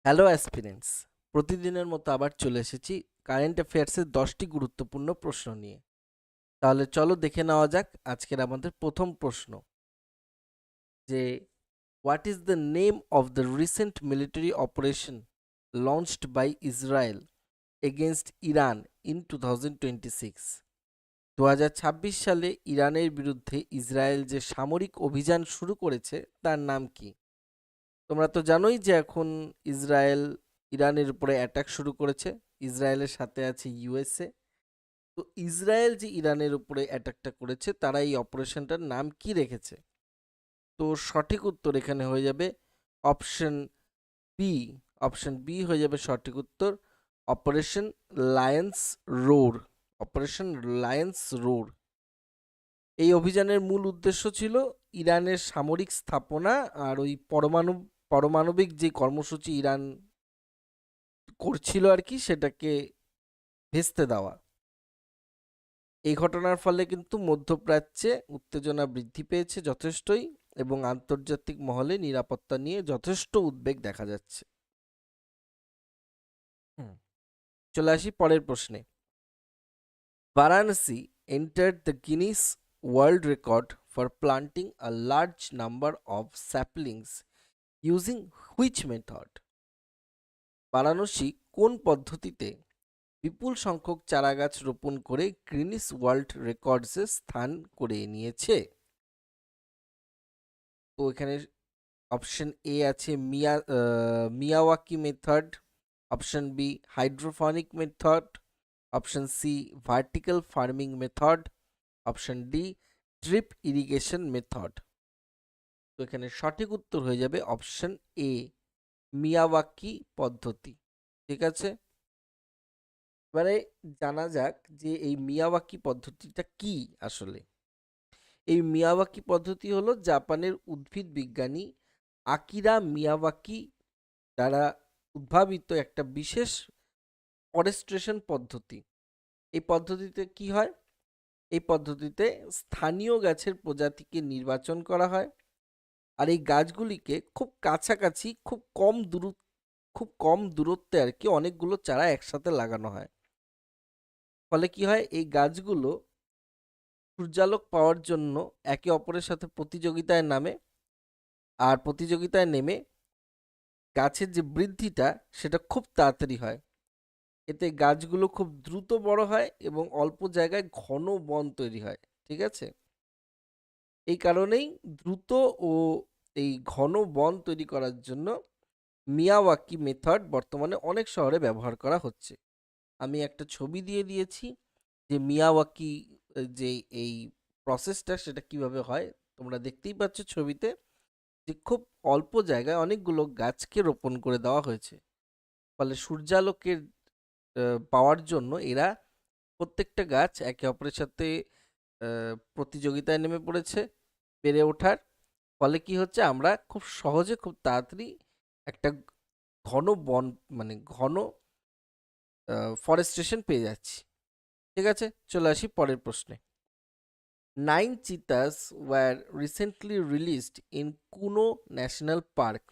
Hello aspirants, প্রতিদিনের মতো আবার চলে এসেছি কারেন্ট অ্যাফেয়ার্সের 10টি গুরুত্বপূর্ণ প্রশ্ন নিয়ে। তাহলে চলো দেখে নেওয়া যাক আজকের আমাদের প্রথম প্রশ্ন, যে what is the name of the recent military operation launched by Israel against Iran in 2026? 2026 সালে ইরানের বিরুদ্ধে ইসরায়েল যে সামরিক অভিযান শুরু করেছে তার নাম কি? তোমরা তো জানোই যে এখন ইসরায়েল ইরানের উপরে অ্যাটাক শুরু করেছে। ইসরায়েলের সাথে আছে ইউএসএ। তো ইসরায়েল যে ইরানের উপরে অ্যাটাকটা করেছে তারা এই অপারেশনটার নাম কি রেখেছে? তো সঠিক উত্তর এখানে হয়ে যাবে অপশন বি। অপশন বি হয়ে যাবে সঠিক উত্তর, operation lions roar. Operation lions roar. এই অভিযানের মূল উদ্দেশ্য ছিল ইরানের সামরিক স্থাপনা আর ওই পারমাণবিক যে কর্মসূচি ইরান করছিল আর কি সেটাকে ভেস্তে দেওয়া। এই ঘটনার ফলে কিন্তু মধ্যপ্রাচ্যে উত্তেজনা বৃদ্ধি পেয়েছে যথেষ্টই, এবং আন্তর্জাতিক মহলে নিরাপত্তা নিয়ে যথেষ্ট উদ্বেগ দেখা যাচ্ছে। হুম, চলে আসি পরের প্রশ্নে। Varanasi entered the Guinness World Record for planting a large number of saplings using which method? Varanasi কোন পদ্ধতিতে বিপুল সংখ্যক চারাগাছ রোপণ করে গ্রিনিস ওয়ার্ল্ড রেকর্ডসে স্থান করে নিয়েছে? তো এখানে অপশন এ আছে Miyawaki method, option B hydroponic method, option C vertical farming method, option D drip irrigation method. তো এখানে সঠিক উত্তর হয়ে যাবে অপশন এ, মিয়াওয়াকি পদ্ধতি। ঠিক আছে, এবারে জানা যাক যে এই মিয়াওয়াকি পদ্ধতিটা কি আসলে। এই মিয়াওয়াকি পদ্ধতি হলো জাপানের উদ্ভিদ বিজ্ঞানী আকিরা মিয়াওয়াকি দ্বারা উদ্ভাবিত একটা বিশেষ ফরেস্ট্রেশন পদ্ধতি। এই পদ্ধতিতে কি হয়? এই পদ্ধতিতে স্থানীয় গাছের প্রজাতিকে নির্বাচন করা হয়, আর এই গাছগুলিকে খুব কাছাকাছি খুব কম দূরত্বে আর কি অনেকগুলো চারা একসাথে লাগানো হয়। ফলে কি হয়, এই গাছগুলো সূর্যালোক পাওয়ার জন্য একে অপরের সাথে প্রতিযোগিতায় নামে, আর প্রতিযোগিতায় নেমে গাছের যে বৃদ্ধিটা সেটা খুব তাড়াতাড়ি হয়। এতে গাছগুলো খুব দ্রুত বড় হয় এবং অল্প জায়গায় ঘন বন তৈরি হয়। ঠিক আছে, এই কারণেই দ্রুত ও এই ঘন বন তৈরি করার জন্য মিয়াওয়াকি মেথড বর্তমানে অনেক শহরে ব্যবহার করা হচ্ছে। আমি একটা ছবি দিয়ে দিয়েছি যে মিয়াওয়াকি যে এই প্রসেসটা সেটা কিভাবে হয়। তোমরা দেখতেই পাচ্ছ ছবিতে যে খুব অল্প জায়গায় অনেকগুলো গাছকে রোপণ করে দেওয়া হয়েছে। ফলে সূর্যালোকের পাওয়ার জন্য এরা প্রত্যেকটা গাছ একে অপরের সাথে প্রতিযোগিতায় নেমে পড়েছে বেড়ে ওঠার। ফলে কি হচ্ছে, আমরা খুব সহজে খুব তাড়াতাড়ি একটা ঘন বন মানে ঘন ফরেস্টেশন পেয়ে যাচ্ছি। ঠিক আছে, চলে আসি পরের প্রশ্নে। 9 cheetahs were recently released in Kuno national park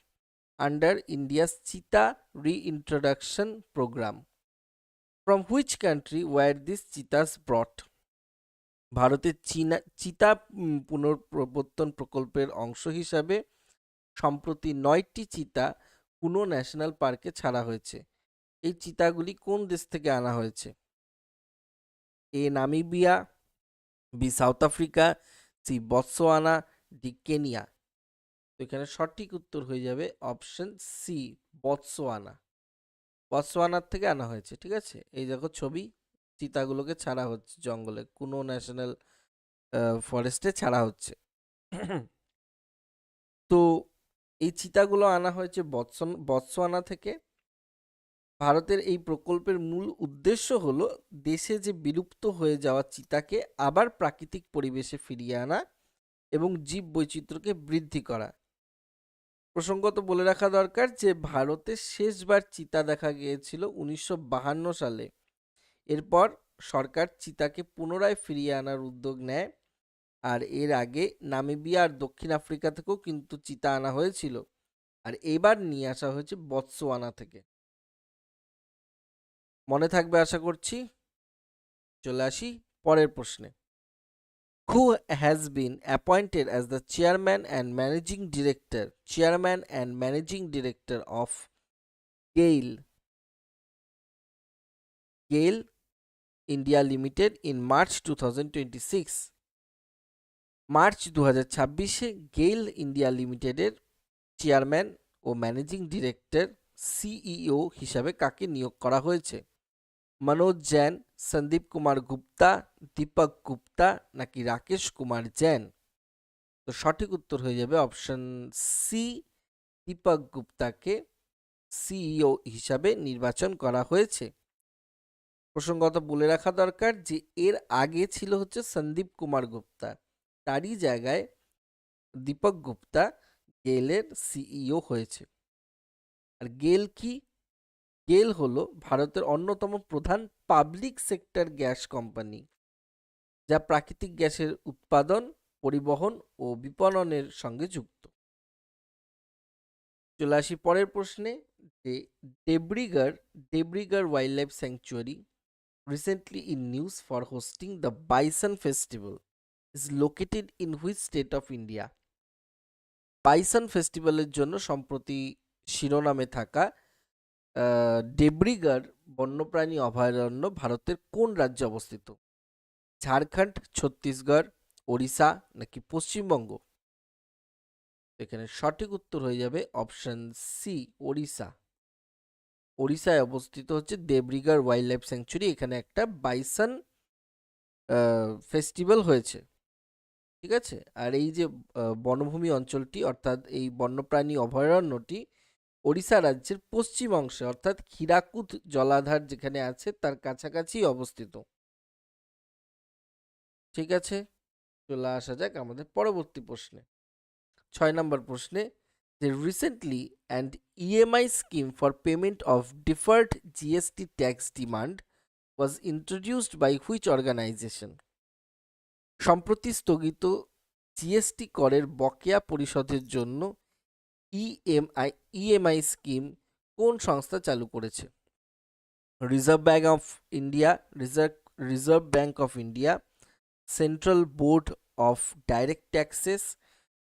under India's cheetah reintroduction program. From which country were this cheetahs brought? ভারতের চিতা পুনঃপ্রবর্তন প্রকল্পের অংশ হিসাবে সম্প্রতি 9টি চিতা কুনো ন্যাশনাল পার্কে ছাড়া হয়েছে। এই চিতাগুলি কোন দেশ থেকে আনা হয়েছে? A Namibia, B South Africa, C Botswana, D Kenya. তো এখানে সঠিক উত্তর হয়ে যাবে অপশন সি, বতসোয়ানা। বতসোয়ানার থেকে আনা হয়েছে। ঠিক আছে, এই দেখো ছবি, চিতাগুলোকে ছাড়া হচ্ছে জঙ্গলে, কোনো ন্যাশনাল ফরেস্টে ছাড়া হচ্ছে। তো এই চিতাগুলো আনা হয়েছে বতসোয়ানা থেকে। ভারতের এই প্রকল্পের মূল উদ্দেশ্য হলো দেশে যে বিলুপ্ত হয়ে যাওয়া চিতাকে আবার প্রাকৃতিক পরিবেশে ফিরিয়ে আনা এবং জীব বৈচিত্র্যকে বৃদ্ধি করা। প্রসঙ্গত বলে রাখা দরকার যে ভারতে শেষবার চিতা দেখা গিয়েছিল 1952 সালে। এরপর সরকার চিতাকে পুনরায় ফিরিয়ে আনার উদ্যোগ নেয়, আর এর আগে নামিবিয়া আর দক্ষিণ আফ্রিকা থেকেও কিন্তু চিতা আনা হয়েছিল। আর এবার নিয়ে আসা হয়েছে বতসোয়ানা থেকে। মনে থাকবে আশা করছি। চলে আসি পরের প্রশ্নে। Who has been appointed as the chairman and managing director of GAIL India Limited in March 2026? মার্চ 2026-এ গেইল ইন্ডিয়া লিমিটেডের চেয়ারম্যান ও ম্যানেজিং ডিরেক্টর সিইও হিসাবে কাকে নিয়োগ করা হয়েছে? মনোজ জৈন, সন্দীপ কুমার গুপ্তা, দীপক গুপ্তা নাকি রাকেশ কুমার জৈন? তো সঠিক উত্তর হয়ে যাবে অপশন সি, দীপক গুপ্তাকে সিইও হিসাবে নির্বাচন করা হয়েছে। প্রসঙ্গত বলে রাখা দরকার যে এর আগে ছিল হচ্ছে সন্দীপ কুমার গুপ্তা, তারই জায়গায় দীপক গুপ্তা গেলের সিইও হয়েছে। আর গেল কি? গেল হলো ভারতের অন্যতম প্রধান পাবলিক সেক্টর গ্যাস কোম্পানি, যা প্রাকৃতিক গ্যাসের উৎপাদন, পরিবহন ও বিপণনের সঙ্গে যুক্ত। চলে আসি পরের প্রশ্নে যে Debrigarh wildlife sanctuary recently in news for hosting the Bison Festival is located in which state of India? Bison ফেস্টিভ্যালের জন্য সম্প্রতি শিরোনামে থাকা ডেব্রিগড় বন্যপ্রাণী অভয়ারণ্য ভারতের কোন রাজ্যে অবস্থিত? ঝাড়খণ্ড, ছত্তিশগড়, ওড়িশা নাকি পশ্চিমবঙ্গ? এখানে সঠিক উত্তর হয়ে যাবে অপশন সি, ওড়িশা। ওড়িশায় অবস্থিত হচ্ছে দেবরিগড় ওয়াইল্ড লাইফ স্যাংচুরি। এখানে একটা বাইসন ফেস্টিভ্যাল হয়েছে, ঠিক আছে। আর এই যে বনভূমি অঞ্চলটি অর্থাৎ এই বন্যপ্রাণী অভয়ারণ্যটি ওড়িশা রাজ্যের পশ্চিম অংশে অর্থাৎ হীরাকুদ জলাধার যেখানে আছে তার কাছাকাছি অবস্থিত, ঠিক আছে। চলে আসা যাক আমাদের পরবর্তী প্রশ্নে। 6 নম্বর প্রশ্নে যে recently and EMI scheme for payment of deferred GST tax demand was introduced by which organization? সম্প্রতি স্থগিত জিএসটি করের বকেয়া পরিশোধের জন্য ইএমআই স্কিম কোন সংস্থা চালু করেছে? Reserve Bank of India, Reserve Bank of India, Central Board of Direct Taxes,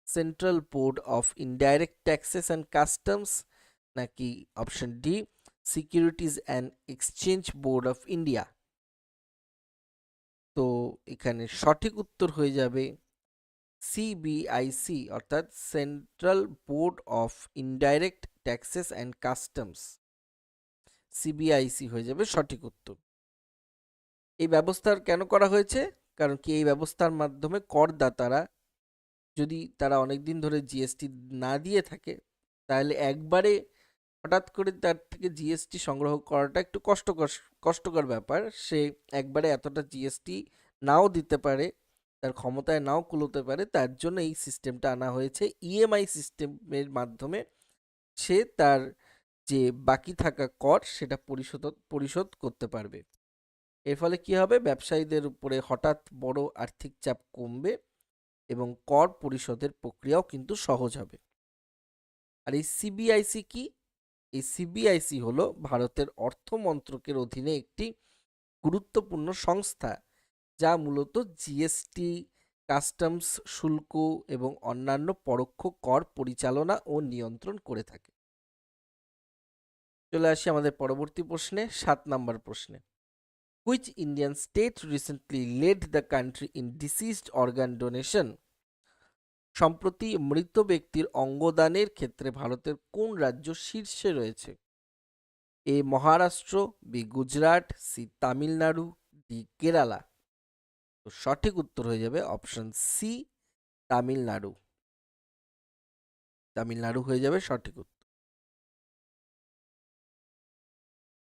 Central Board of Indirect Taxes and Customs নাকি option D, Securities and Exchange Board of India? তো এখানে সঠিক উত্তর হয়ে যাবে সিবিআইসি অর্থাৎ Central Board of Indirect Taxes and Customs, CBIC হয়ে যাবে সঠিক উত্তর। এই ব্যবস্থার কেন করা হয়েছে? কারণ কি এই ব্যবস্থার মাধ্যমে করদাতারা যদি তারা অনেক দিন ধরে জিএসটি না দিয়ে থাকে তাহলে একবারে হঠাৎ করে তার থেকে জিএসটি সংগ্রহ করাটা একটু কষ্টকর ব্যাপার। সে একবারে এতটা জিএসটি নাও দিতে পারে, তার ক্ষমতায় নাও কুলোতে পারে, তার জন্য এই সিস্টেমটা আনা হয়েছে। ইএমআই সিস্টেমের মাধ্যমে সে তার যে বাকি থাকা কর সেটা পরিশোধ করতে পারবে। এর ফলে কি হবে? ব্যবসায়ীদের উপরে হঠাৎ বড় আর্থিক চাপ কমবে এবং কর পরিশোধের প্রক্রিয়াও কিন্তু সহজ হবে। আর এই সিবিআইসি কি? এই সিবিআইসি হলো ভারতের অর্থ মন্ত্রকের অধীনে একটি গুরুত্বপূর্ণ সংস্থা যা মূলত জিএসটি, কাস্টমস শুল্ক এবং অন্যান্য পরোক্ষ কর পরিচালনা ও নিয়ন্ত্রণ করে থাকে। চলে আসি আমাদের পরবর্তী প্রশ্নে, 7 নম্বর প্রশ্নে। Which Indian state recently led the country in deceased organ donation? সম্প্রতি মৃত ব্যক্তির অঙ্গদানের ক্ষেত্রে ভারতের কোন রাজ্য শীর্ষে রয়েছে? A Maharashtra, B Gujarat, C Tamil Nadu, D Kerala? তো সঠিক উত্তর হয়ে যাবে অপশন সি, তামিলনাড়ু। তামিলনাড়ু হয়ে যাবে সঠিক উত্তর।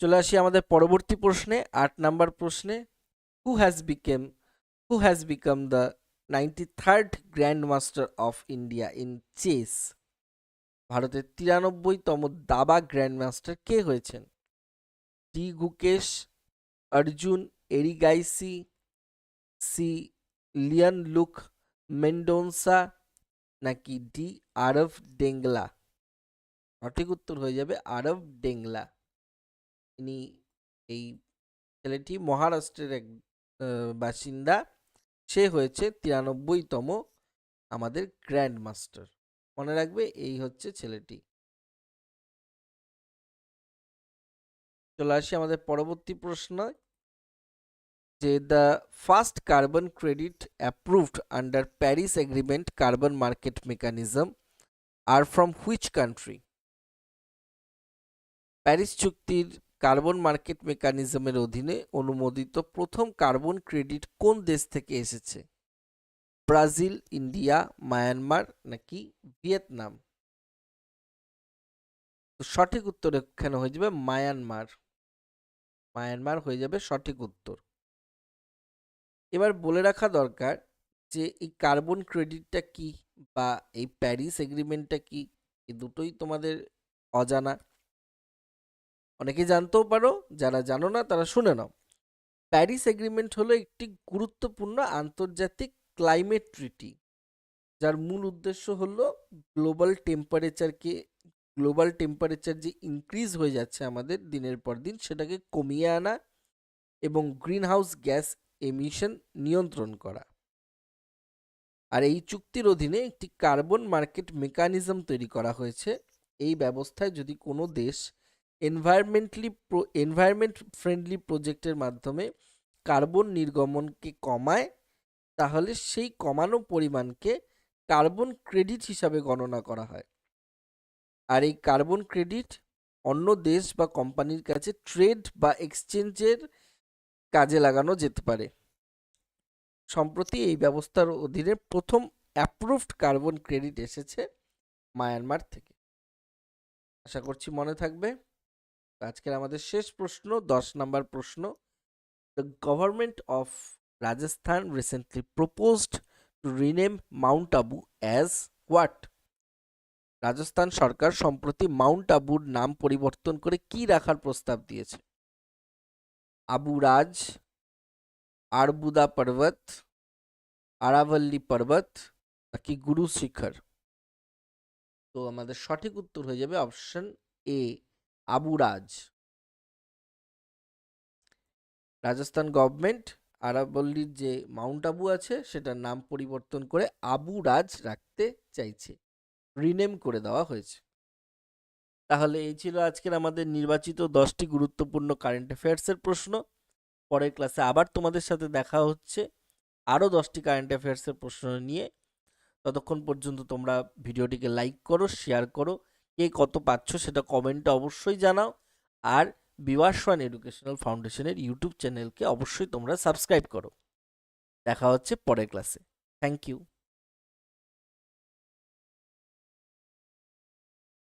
চলে আসি আমাদের পরবর্তী প্রশ্নে, 8 নাম্বার প্রশ্নে। Who has become the 93rd grand master of India in chess? ভারতের 93তম দাবা গ্র্যান্ড মাস্টার কে হয়েছেন? ডি গুকেশ, অর্জুন এরিগাইসি, সি লিয়ান লুক মেন্ডোনসা নাকি ডি আরব ডেঙ্গলা? সঠিক উত্তর হয়ে যাবে আরব ডেংলা। ইনি এই ছেলেটি মহারাষ্ট্রের এক বাসিন্দা। সে হয়েছে 93তম আমাদের গ্র্যান্ড মাস্টার। মনে রাখবে এই হচ্ছে ছেলেটি। চলে আসি আমাদের পরবর্তী প্রশ্ন, যে the first carbon credit approved under Paris agreement carbon market mechanism are from which country? Paris চুক্তির কার্বন মার্কেট মেকানিজমের অধীনে অনুমোদিত প্রথম কার্বন ক্রেডিট কোন দেশ থেকে এসেছে? ব্রাজিল, ইন্ডিয়া, মায়ানমার নাকি ভিয়েতনাম? তো সঠিক উত্তর এখানে হয়ে যাবে মায়ানমার। মায়ানমার হয়ে যাবে সঠিক উত্তর। এবার বলে রাখা দরকার যে এই কার্বন ক্রেডিটটা কি বা এই প্যারিস এগ্রিমেন্টটা কি, এই দুটোই তোমাদের অজানা। অনেকে জানতেও পারো, যারা জানো না তারা শুনে নাও। প্যারিস এগ্রিমেন্ট হলো একটি গুরুত্বপূর্ণ আন্তর্জাতিক ক্লাইমেট ট্রিটি, যার মূল উদ্দেশ্য হলো গ্লোবাল টেম্পারেচার যে ইনক্রিজ হয়ে যাচ্ছে আমাদের দিনের পর দিন, সেটাকে কমিয়ে আনা এবং গ্রিন হাউস গ্যাস এমিশন নিয়ন্ত্রণ করা। আর এই চুক্তির অধীনে একটি কার্বন মার্কেট মেকানিজম তৈরি করা হয়েছে। এই ব্যবস্থায় যদি কোনো দেশ এনভায়রনমেন্ট ফ্রেন্ডলি প্রজেক্টের মাধ্যমে কার্বন নির্গমনকে কমায়, তাহলে সেই কমানো পরিমাণকে কার্বন ক্রেডিট হিসাবে গণনা করা হয়। আর এই কার্বন ক্রেডিট অন্য দেশ বা কোম্পানির কাছে ট্রেড বা এক্সচেঞ্জের কাজে লাগানো যেতে পারে। সম্প্রতি এই ব্যবস্থার অধীনে প্রথম অ্যাপ্রুভড কার্বন ক্রেডিট এসেছে মায়ানমার থেকে। আশা করছি মনে থাকবে। আজকের আমাদের শেষ প্রশ্ন, 10 নম্বর প্রশ্ন। The government of Rajasthan recently proposed to rename Mount Abu as what? Rajasthan সরকার সম্প্রতি মাউন্ট আবুর নাম পরিবর্তন করে কি রাখার প্রস্তাব দিয়েছে? আবু রাজ, আরবুদা পর্বত, আরাভাল্লি পর্বত নাকি গুরু শিখর? তো আমাদের সঠিক উত্তর হয়ে যাবে option A, Abu Raj. Rajasthan government আরাবল্লীর যে মাউন্ট আবু আছে সেটার নাম পরিবর্তন করে আবু রাজ রাখতে চাইছে, রিনেম করে দেওয়া হয়েছে। তাহলে এই ছিল আজকের আমাদের নির্বাচিত 10টি গুরুত্বপূর্ণ কারেন্ট অ্যাফেয়ার্সের প্রশ্ন। পরের ক্লাসে আবার তোমাদের সাথে দেখা হচ্ছে আরও 10টি কারেন্ট অ্যাফেয়ার্সের প্রশ্ন নিয়ে। ততক্ষণ পর্যন্ত তোমরা ভিডিওটিকে লাইক করো, শেয়ার করো, কে কত পাচ্ছ সেটা কমেন্টে অবশ্যই জানাও। আর বিভাস1 এডুকেশনাল ফাউন্ডেশনের ইউটিউব চ্যানেলকে অবশ্যই তোমরা সাবস্ক্রাইব করো। দেখা হচ্ছে পরের ক্লাসে। Thank you.